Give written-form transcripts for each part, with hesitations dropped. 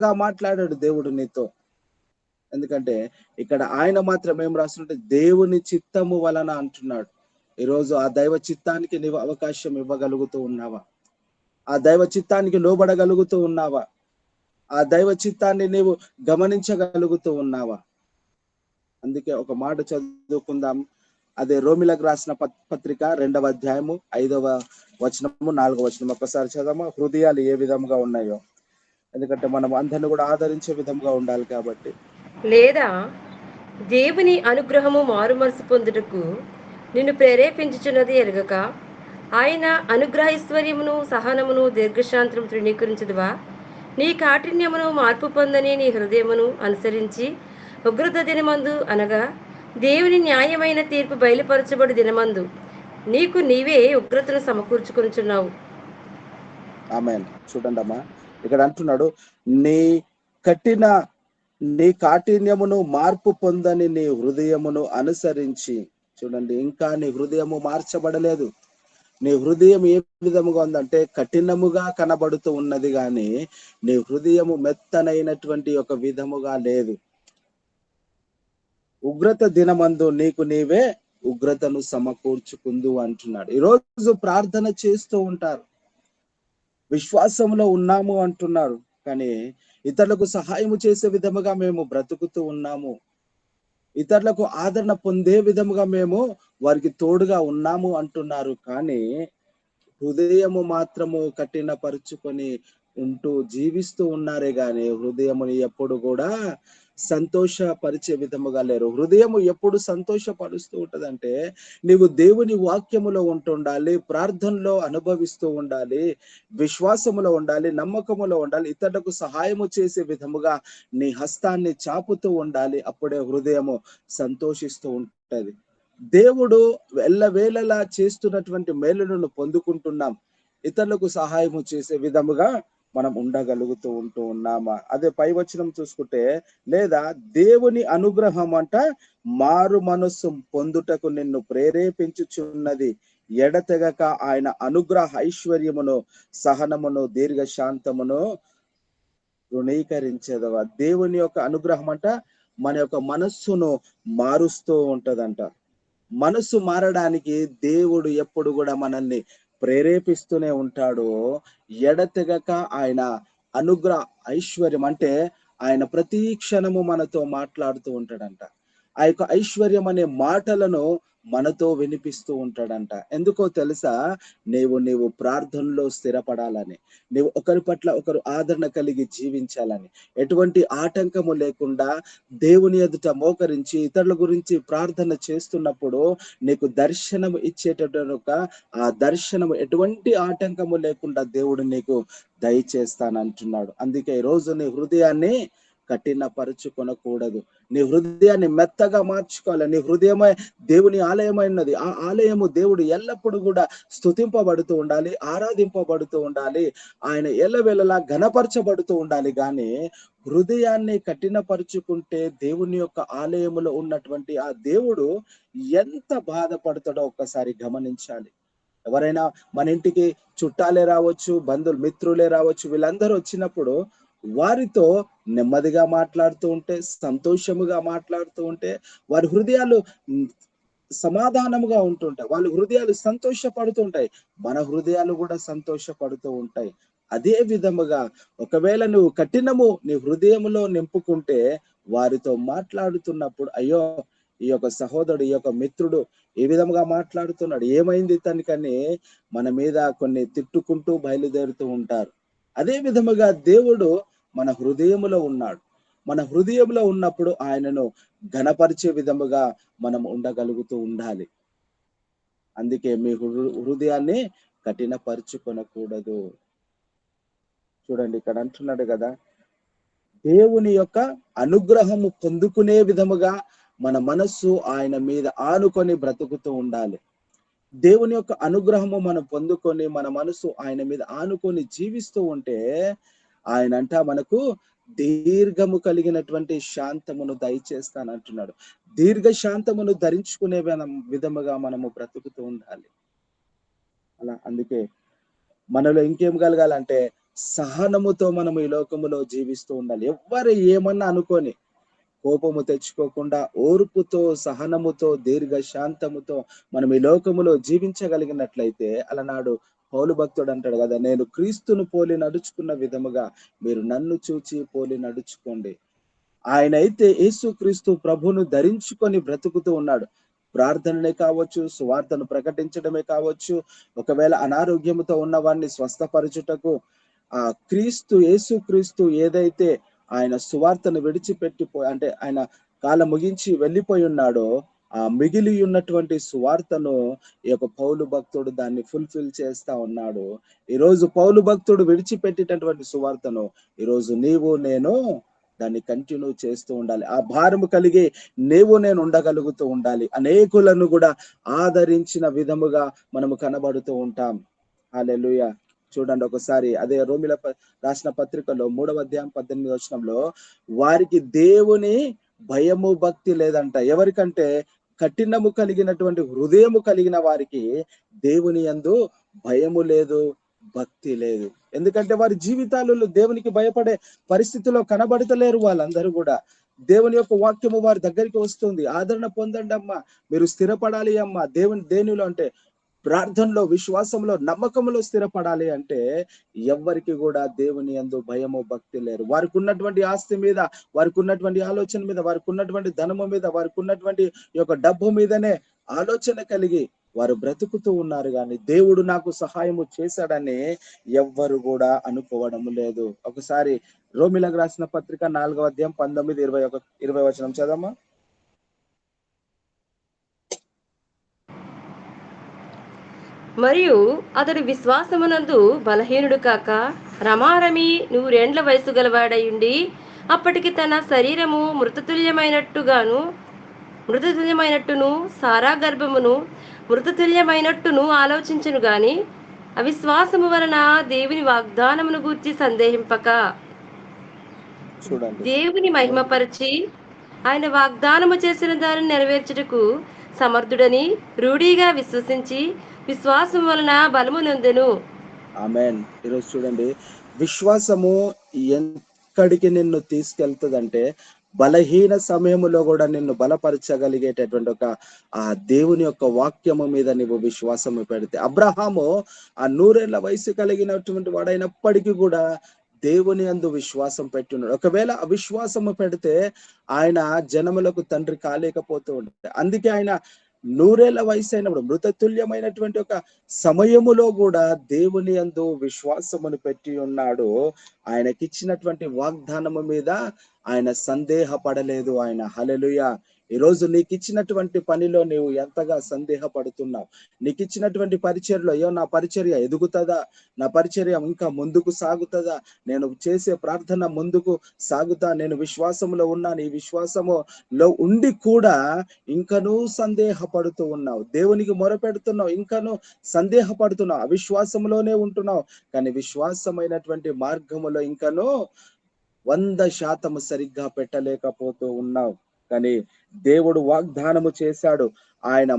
మెత్తగా మాట్లాడాడు దేవుడు నీతో. ఎందుకంటే ఇక్కడ ఆయన మాత్రం ఏం రాస్తుంటే దేవుని చిత్తము వలన అంటున్నాడు. ఈరోజు ఆ దైవ చిత్తానికి నీవు అవకాశం ఇవ్వగలుగుతూ ఉన్నావా? ఆ దైవ చిత్తానికి లోబడగలుగుతూ ఉన్నావా? ఆ దైవ చిత్తాన్ని నీవు గమనించగలుగుతూ ఉన్నావా? అందుకే ఒక మాట చదువుకుందాం. అదే రోమిలకు రాసిన పత్రిక 2వ అధ్యాయము 5వ వచనము 4వ వచనం ఒక్కసారి చదవమా. హృదయాలు ఏ విధంగా ఉన్నాయో, ఎందుకంటే మనం అందరిని కూడా ఆదరించే విధంగా ఉండాలి కాబట్టి. లేదా దేవుని అనుగ్రహము మారుమనసు పొందుటకు నిన్ను ప్రేరేపించుచున్నది ఎరగక, ఆయన అనుగ్రహైశ్వర్యమును సహనమును దీర్ఘశాంతము తృణీకరించదువా? నీ కాఠిన్యమును మార్పు పొందని నీ హృదయమును అనుసరించి ఉగ్రత దినమందు అనగా దేవుని న్యాయమైన తీర్పు బయలుపరచబడి దినమందు నీకు నీవే ఉగ్రతను సమకూర్చుకొనుచున్నావు. ఆమేన్. చూడండి అమ్మా, ఇక్కడ అంటున్నాడు, నీ కఠిన నీ కాఠిన్యమును మార్పు పొందని నీ హృదయమును అనుసరించి. చూడండి, ఇంకా నీ హృదయము మార్చబడలేదు. నీ హృదయం ఏ విధముగా ఉందంటే కఠినముగా కనబడుతూ ఉన్నది, గాని నీ హృదయము మెత్తనైనటువంటి ఒక విధముగా లేదు. ఉగ్రత దినమందు నీకు నీవే ఉగ్రతను సమకూర్చుకుందు అంటున్నాడు. ఈరోజు ప్రార్థన చేస్తూ ఉంటారు, విశ్వాసంలో ఉన్నాము అంటున్నారు, కానీ ఇతరులకు సహాయము చేసే విధముగా మేము బ్రతుకుతూ ఉన్నాము, ఇతరులకు ఆదరణ పొందే విధముగా మేము వారికి తోడుగా ఉన్నాము అంటున్నారు, కానీ హృదయము మాత్రము కఠినపరుచుకొని ఉంటూ జీవిస్తూ ఉన్నారే గాని హృదయముని ఎప్పుడు కూడా సంతోషపరిచే విధముగా లేరు. హృదయము ఎప్పుడు సంతోషపరుస్తూ ఉంటదంటే నీవు దేవుని వాక్యములో ఉంటుండాలి, ప్రార్థనలో అనుభవిస్తూ ఉండాలి, విశ్వాసములో ఉండాలి, నమ్మకములో ఉండాలి, ఇతరులకు సహాయము చేసే విధముగా నీ హస్తాన్ని చాపుతూ ఉండాలి. అప్పుడే హృదయము సంతోషిస్తూ ఉంటది. దేవుడు ఎల్లవేళలా చేస్తున్నటువంటి మేలులను పొందుకుంటున్నాం, ఇతరులకు సహాయము చేసే విధముగా మనం ఉండగలుగుతూ ఉంటూ ఉన్నామా? అదే పై వచనం చూసుకుంటే, లేదా దేవుని అనుగ్రహం అంట మారు మనస్సు పొందుటకు నిన్ను ప్రేరేపించుచున్నది, ఎడతెగక ఆయన అనుగ్రహ ఐశ్వర్యమును సహనమును దీర్ఘశాంతమును తృణీకరించేదవా. దేవుని యొక్క అనుగ్రహం అంట మన యొక్క మనస్సును మారుస్తూ ఉంటదంట. మనసు మారడానికి దేవుడు ఎప్పుడు కూడా మనల్ని ప్రేరేపిస్తూనే ఉంటాడు. ఎడతెగక ఆయన అనుగ్రహ ఐశ్వర్యం అంటే ఆయన ప్రతి క్షణము మనతో మాట్లాడుతూ ఉంటాడంట. ఆ యొక్క ఐశ్వర్యం అనే మాటలను మనతో వినిపిస్తూ ఉంటాడంట. ఎందుకో తెలుసా? నీవు ప్రార్థనలో స్థిరపడాలని, నీవు ఒకరి పట్ల ఒకరు ఆదరణ కలిగి జీవించాలని, ఎటువంటి ఆటంకము లేకుండా దేవుని ఎదుట మోకరించి ఇతరుల గురించి ప్రార్థన చేస్తున్నప్పుడు నీకు దర్శనం ఇచ్చేటటువంటి ఆ దర్శనం ఎటువంటి ఆటంకము లేకుండా దేవుడు నీకు దయచేస్తానంటున్నాడు. అందుకే ఈ రోజు నీ హృదయాన్ని కఠినపరుచుకొనకూడదు, నీ హృదయాన్ని మెత్తగా మార్చుకోవాలి. నీ హృదయమే దేవుని ఆలయమైనది. ఆ ఆలయము దేవుడు ఎల్లప్పుడూ కూడా స్తుతింపబడుతూ ఉండాలి, ఆరాధింపబడుతూ ఉండాలి, ఆయన ఎల్లవేళలా ఘనపరచబడుతూ ఉండాలి. కానీ హృదయాన్ని కఠినపరుచుకుంటే దేవుని యొక్క ఆలయములో ఉన్నటువంటి ఆ దేవుడు ఎంత బాధపడతాడో ఒక్కసారి గమనించాలి. ఎవరైనా మన ఇంటికి చుట్టాలే రావచ్చు, బంధువులు మిత్రులే రావచ్చు, వీళ్ళందరూ వచ్చినప్పుడు వారితో నెమ్మదిగా మాట్లాడుతూ ఉంటే, సంతోషముగా మాట్లాడుతూ ఉంటే వారి హృదయాలు సమాధానముగా ఉంటుంటాయి, వాళ్ళ హృదయాలు సంతోషపడుతూ ఉంటాయి, మన హృదయాలు కూడా సంతోషపడుతూ ఉంటాయి. అదే విధముగా ఒకవేళ నువ్వు కఠినము నీ హృదయములో నింపుకుంటే వారితో మాట్లాడుతున్నప్పుడు అయ్యో ఈ యొక్క సహోదరుడు, ఈ యొక్క మిత్రుడు ఏ విధముగా మాట్లాడుతున్నాడు, ఏమైంది ఇతనికని మన మీద కొన్ని తిట్టుకుంటూ బయలుదేరుతూ ఉంటారు. అదే విధముగా దేవుడు మన హృదయములో ఉన్నాడు. మన హృదయంలో ఉన్నప్పుడు ఆయనను ఘనపరిచే విధముగా మనం ఉండగలుగుతూ ఉండాలి. అందుకే మీ హృదయాన్ని కఠినపరుచుకొనకూడదు. చూడండి, ఇక్కడ అంటున్నాడు కదా, దేవుని యొక్క అనుగ్రహము పొందుకునే విధముగా మన మనస్సు ఆయన మీద ఆనుకొని బ్రతుకుతూ ఉండాలి. దేవుని యొక్క అనుగ్రహము మనం పొందుకొని మన మనసు ఆయన మీద ఆనుకొని జీవిస్తూ ఉంటే ఆయనంట మనకు దీర్ఘము కలిగినటువంటి శాంతమును దయచేస్తానంటున్నాడు. దీర్ఘ శాంతమును ధరించుకునే విధముగా మనము బ్రతుకుతూ ఉండాలి. అలా అందుకే మనలో ఇంకేం కలగాలంటే సహనముతో మనం ఈ లోకములో జీవిస్తూ ఉండాలి. ఎవ్వరు ఏమన్నా అనుకోని కోపము తెచ్చుకోకుండా ఓర్పుతో, సహనముతో, దీర్ఘ శాంతముతో మనం ఈ లోకములో జీవించగలిగినట్లయితే అలనాడు పౌలు భక్తుడు అంటాడు కదా, నేను క్రీస్తును పోలి నడుచుకున్న విధముగా మీరు నన్ను చూచి పోలి నడుచుకోండి. ఆయనైతే యేసుక్రీస్తు ప్రభువును ధరించుకొని బ్రతుకుతూ ఉన్నాడు. ప్రార్థననే కావచ్చు, సువార్తను ప్రకటించడమే కావచ్చు, ఒకవేళ అనారోగ్యముతో ఉన్న వారిని స్వస్థపరచుటకు ఆ యేసుక్రీస్తు ఏదైతే ఆయన సువార్తను అంటే ఆయన కాలం ముగించి వెళ్ళిపోయి ఉన్నాడో, ఆ మిగిలి ఉన్నటువంటి సువార్తను ఈ యొక్క పౌలు భక్తుడు దాన్ని ఫుల్ఫిల్ చేస్తా ఉన్నాడు. ఈరోజు పౌలు భక్తుడు విడిచిపెట్టేటటువంటి సువార్తను ఈరోజు నీవు నేను దాన్ని కంటిన్యూ చేస్తూ ఉండాలి. ఆ భారము కలిగి నేను ఉండగలుగుతూ ఉండాలి. అనేకులను కూడా ఆదరించిన విధముగా మనము కనబడుతూ ఉంటాం. హల్లెలూయా. చూడండి ఒకసారి అదే రోమిల రాసిన పత్రికలో 3వ అధ్యాయం 18వ వచనంలో, వారికి దేవుని భయము భక్తి లేదంట. ఎవరికంటే కఠినము కలిగినటువంటి హృదయము కలిగిన వారికి దేవుని యందు భయము లేదు, భక్తి లేదు. ఎందుకంటే వారి జీవితాలలో దేవునికి భయపడే పరిస్థితిలో కనబడతలేరు వాళ్ళందరూ కూడా. దేవుని యొక్క వాక్యము వారి దగ్గరికి వస్తుంది. ఆదరణ పొందండి అమ్మా, మీరు స్థిరపడాలి అమ్మా దేనిలో అంటే ప్రార్థనలో, విశ్వాసంలో, నమ్మకంలో స్థిరపడాలి అంటే ఎవ్వరికి కూడా దేవుని యందు భయము భక్తి లేరు. వారికి ఉన్నటువంటి ఆస్తి మీద, వారికి ఉన్నటువంటి ఆలోచన మీద, వారికి ఉన్నటువంటి ధనము మీద, వారికి ఉన్నటువంటి ఈ యొక్క డబ్బు మీదనే ఆలోచన కలిగి వారు బ్రతుకుతూ ఉన్నారు. కానీ దేవుడు నాకు సహాయము చేశాడని ఎవ్వరు కూడా అనుకోవడం లేదు. ఒకసారి రోమిలకు రాసిన పత్రిక 4వ అధ్యాయం 19, 20 వచనం చదవమ్మా. మరియు అతడు విశ్వాసమునందు బలహీనుడు కాక రమారమి 100 వయసు గలవాడయుండి అప్పటికి తన శరీరము మృతతుల్యమైనట్టును సారా గర్భమును మృతతుల్యమైనట్టును ఆలోచించును గాని అవిశ్వాసము వలన దేవుని వాగ్దానమును గూర్చి సందేహింపక చూడండి, దేవుని మహిమపరిచి ఆయన వాగ్దానము చేసిన దానిని నెరవేర్చుటకు సమర్థుడని రూఢిగా విశ్వసించి విశ్వాసం వలన బలము నొందెను. ఆమేన్. ఈరోజు చూడండి, విశ్వాసము ఎక్కడికి నిన్ను తీసుకెళ్తుందంటే బలహీన సమయములో కూడా నిన్ను బలపరచగలిగేటటువంటి ఒక ఆ దేవుని యొక్క వాక్యము మీద నువ్వు విశ్వాసము పెడితే, అబ్రహాము ఆ 100 ఏళ్ల వయసు కలిగినటువంటి వాడైనప్పటికీ కూడా దేవుని యందు విశ్వాసం పెట్టి ఉన్నాడు. ఒకవేళ అవిశ్వాసము పెడితే ఆయన జనములకు తండ్రి కాలేకపోతూ ఉంటాడు. అందుకే ఆయన 100 ఏళ్ల వయసు అయినప్పుడు మృతతుల్యమైనటువంటి ఒక సమయములో కూడా దేవుని యందు విశ్వాసమును పెట్టి ఉన్నాడు. ఆయనకిచ్చినటువంటి వాగ్దానము మీద ఆయన సందేహపడలేదు. ఆయన హల్లెలూయా. ఈరోజు నీకు ఇచ్చినటువంటి పనిలో నీవు ఎంతగా సందేహపడుతున్నావు? నీకు ఇచ్చినటువంటి పరిచర్యలో, అయ్యో నా పరిచర్య ఎదుగుతుందా, నా పరిచర్య ఇంకా ముందుకు సాగుతుందా, నేను చేసే ప్రార్థన ముందుకు సాగుతా, నేను విశ్వాసంలో ఉన్నాను, ఈ విశ్వాసములో ఉండి కూడా ఇంకనూ సందేహపడుతూ ఉన్నావు. దేవునికి మొరపెడుతున్నావు, ఇంకనూ సందేహపడుతున్నావు, అవిశ్వాసంలోనే ఉంటున్నావు. కానీ విశ్వాసమైనటువంటి మార్గములో ఇంకనూ 100% సరిగ్గా పెట్టలేకపోతూ ఉన్నావు. కానీ దేవుడు వాగ్దానము చేశాడు. ఆయన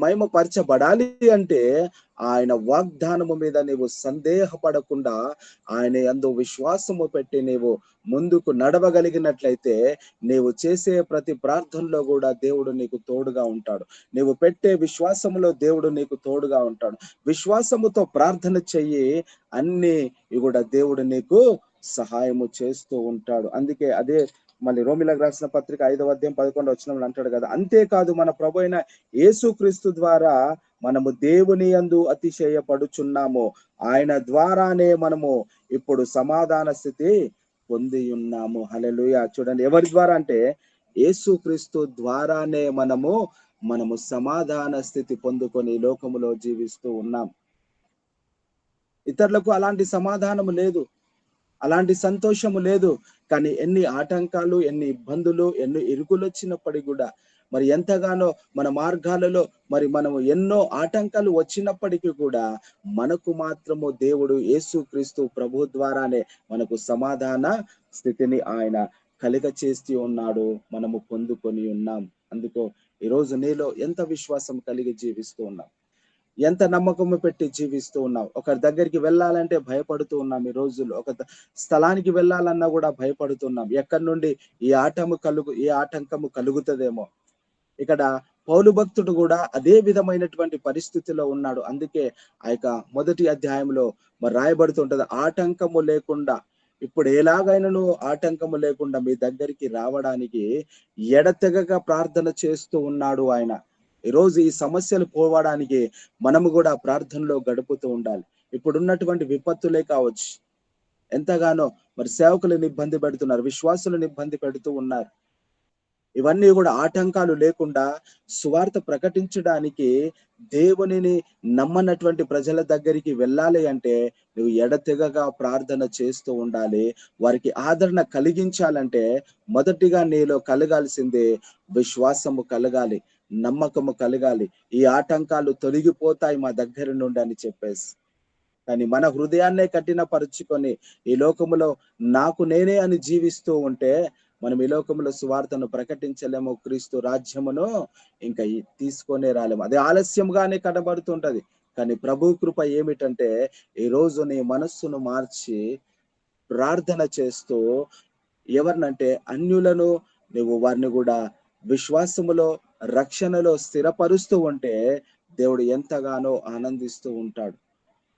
మహిమపరచబడాలి అంటే ఆయన వాగ్దానము మీద నీవు సందేహపడకుండా ఆయన యందు విశ్వాసము పెట్టి నీవు ముందుకు నడవగలిగినట్లయితే నీవు చేసే ప్రతి ప్రార్థనలో కూడా దేవుడు నీకు తోడుగా ఉంటాడు. నీవు పెట్టే విశ్వాసములో దేవుడు నీకు తోడుగా ఉంటాడు. విశ్వాసముతో ప్రార్థన చెయ్యి, అన్ని కూడా దేవుడు నీకు సహాయము చేస్తూ ఉంటాడు. అందుకే అదే మళ్ళీ రోమిలకు రాసిన పత్రిక 5వ అధ్యాయం 11వ వచనంలో అంటాడు కదా, అంతేకాదు మన ప్రభు అయిన యేసుక్రీస్తు ద్వారా మనము దేవుని యందు అతిశయపడుచున్నాము. ఆయన ద్వారానే మనము ఇప్పుడు సమాధాన స్థితి పొంది ఉన్నాము. హల్లెలూయా. చూడండి, ఎవరి ద్వారా అంటే యేసుక్రీస్తు ద్వారానే మనము సమాధాన స్థితి పొందుకొని లోకములో జీవిస్తూ ఉన్నాం. ఇతరులకు అలాంటి సమాధానము లేదు, అలాంటి సంతోషము లేదు. కానీ ఎన్ని ఆటంకాలు, ఎన్ని ఇబ్బందులు, ఎన్ని ఇరుకులు వచ్చినప్పటికీ కూడా, మరి ఎంతగానో మన మార్గాలలో మనము ఎన్నో ఆటంకాలు వచ్చినప్పటికీ కూడా మనకు మాత్రము దేవుడు యేసుక్రీస్తు ప్రభు ద్వారానే మనకు సమాధాన స్థితిని ఆయన కలుగ చేస్తూ ఉన్నాడు, మనము పొందుకొని ఉన్నాం. అందుకో ఈరోజు నీలో ఎంత విశ్వాసం కలిగి జీవిస్తూ ఉన్నాం? ఎంత నమ్మకము పెట్టి జీవిస్తూ ఉన్నాం. ఒకరి దగ్గరికి వెళ్ళాలంటే భయపడుతూ ఉన్నాం ఈ రోజుల్లో. స్థలానికి వెళ్ళాలన్నా కూడా భయపడుతున్నాం. ఎక్కడి నుండి ఏ ఆటంకము కలుగుతదేమో. ఇక్కడ పౌలు భక్తుడు కూడా అదే విధమైనటువంటి పరిస్థితిలో ఉన్నాడు. అందుకే ఆ యొక్క మొదటి అధ్యాయంలో మరి రాయబడుతుంటది, ఆటంకము లేకుండా, ఇప్పుడు ఎలాగైనాను ఆటంకము లేకుండా మీ దగ్గరికి రావడానికి ఎడతెగక ప్రార్థన చేస్తూ ఉన్నాడు ఆయన. ఈరోజు ఈ సమస్యలు పోవడానికి మనము కూడా ప్రార్థనలో గడుపుతూ ఉండాలి. ఇప్పుడున్నటువంటి విపత్తులే కావచ్చు, ఎంతగానో మరి సేవకులను ఇబ్బంది పెడుతున్నారు, విశ్వాసులను ఇబ్బంది పెడుతూ ఉన్నారు. ఇవన్నీ కూడా ఆటంకాలు లేకుండా సువార్త ప్రకటించడానికి దేవునిని నమ్మనటువంటి ప్రజల దగ్గరికి వెళ్ళాలి అంటే నువ్వు ఎడతెగగా ప్రార్థన చేస్తూ ఉండాలి. వారికి ఆదరణ కలిగించాలంటే మొదటిగా నీలో కలగాల్సిందే విశ్వాసము కలగాలి, నమ్మకము కలగాలి. ఈ ఆటంకాలు తొలగిపోతాయి మా దగ్గర నుండి అని చెప్పేసి. కానీ మన హృదయాన్నే కఠినపరుచుకొని ఈ లోకములో నాకు నేనే అని జీవిస్తూ ఉంటే మనం ఈ లోకంలో సువార్తను ప్రకటించలేము, క్రీస్తు రాజ్యమును ఇంకా తీసుకొనే రాలేము. అది ఆలస్యంగానే కనబడుతుంటది. కానీ ప్రభు కృప ఏమిటంటే ఈ రోజు నీ మనస్సును మార్చి ప్రార్థన చేస్తూ ఎవరినంటే అన్యులను నువ్వు వారిని కూడా విశ్వాసములో, రక్షణలో స్థిరపరుస్తూ ఉంటే దేవుడు ఎంతగానో ఆనందిస్తూ ఉంటాడు.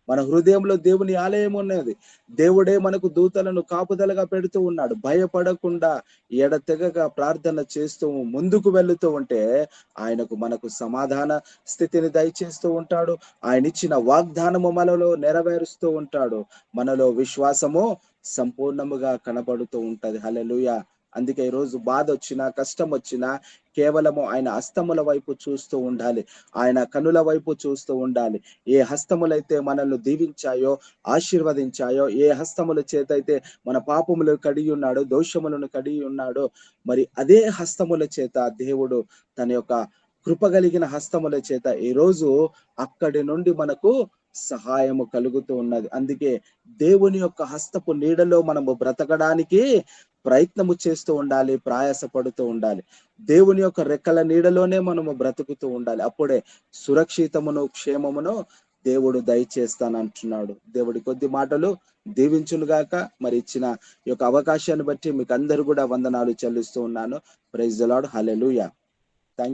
మన హృదయంలో దేవుని ఆలయం ఉన్నది. దేవుడే మనకు దూతలను కాపుదలగా పెడుతూ ఉన్నాడు. భయపడకుండా ఎడతెగక ప్రార్థన చేస్తూ ముందుకు వెళుతూ ఉంటే మనకు సమాధాన స్థితిని దయచేస్తూ ఉంటాడు. ఆయన ఇచ్చిన వాగ్దానము మనలో నెరవేరుస్తూ ఉంటాడు. మనలో విశ్వాసము సంపూర్ణముగా కనబడుతూ ఉంటది. హల్లెలూయా. అందుకే ఈరోజు బాధ వచ్చినా, కష్టం వచ్చినా కేవలము ఆయన హస్తముల వైపు చూస్తూ ఉండాలి, ఆయన కనుల వైపు చూస్తూ ఉండాలి. ఏ హస్తములైతే మనల్ని దీవించాయో, ఆశీర్వదించాయో, ఏ హస్తముల చేత అయితే మన పాపములు కడిగి ఉన్నాడో, దోషములను కడిగి ఉన్నాడో, మరి అదే హస్తముల చేత దేవుడు తన యొక్క కృప కలిగిన హస్తముల చేత ఈ రోజు అక్కడి నుండి మనకు సహాయము కలుగుతూ ఉన్నది. అందుకే దేవుని యొక్క హస్తపు నీడలో మనము బ్రతకడానికి ప్రయత్నము చేస్తూ ఉండాలి, ప్రయాసపడుతూ ఉండాలి. దేవుని యొక్క రెక్కల నీడలోనే మనము బ్రతుకుతూ ఉండాలి. అప్పుడే సురక్షితమును, క్షేమమును దేవుడు దయచేస్తానంటున్నాడు. దేవుడి కొద్ది మాటలు దీవించునుగాక. మరి ఇచ్చిన ఈ యొక్క అవకాశాన్ని బట్టి మీకు అందరూ కూడా వందనాలు చెల్లిస్తూ ఉన్నాను. Praise the lord. హల్లెలూయా.